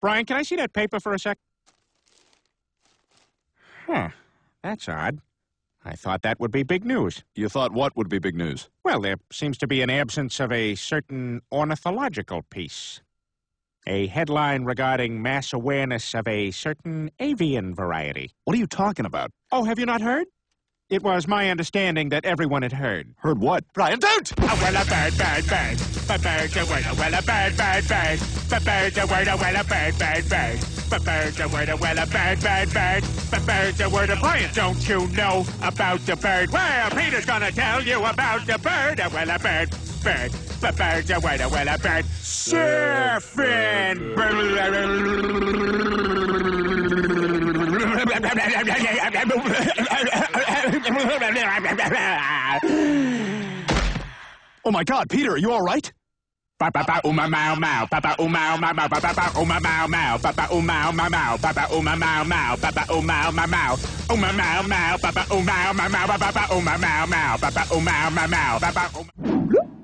Brian, can I see that paper for a sec? Huh. That's odd. I thought that would be big news. You thought what would be big news? Well, there seems to be an absence of a certain ornithological piece. A headline regarding mass awareness of a certain avian variety. What are you talking about? Oh, have you not heard? It was my understanding that everyone had heard. Heard what? Brian, don't! Oh, well, a bird, bird, bird. A bird, a word, a well, a bird, bird, bird. A bird, a word, a well, a bird, bird, bird. A bird, a word, a well, a bird, bird, bird. A bird, a word, a Brian, don't you know about the bird? Well, Peter's gonna tell you about the bird. A well, a bird, bird. A bird, a word, a well, a bird. Surfing. Oh my God, Peter, are you all right? Papa uma mau mau, Papa uma mau mau, Papa uma mau mau, Papa uma mau mau, Papa uma mau mau, Papa uma mau mau, uma mau mau, Papa uma mau mau, Papa uma mau mau, Papa uma mau mau, Papa.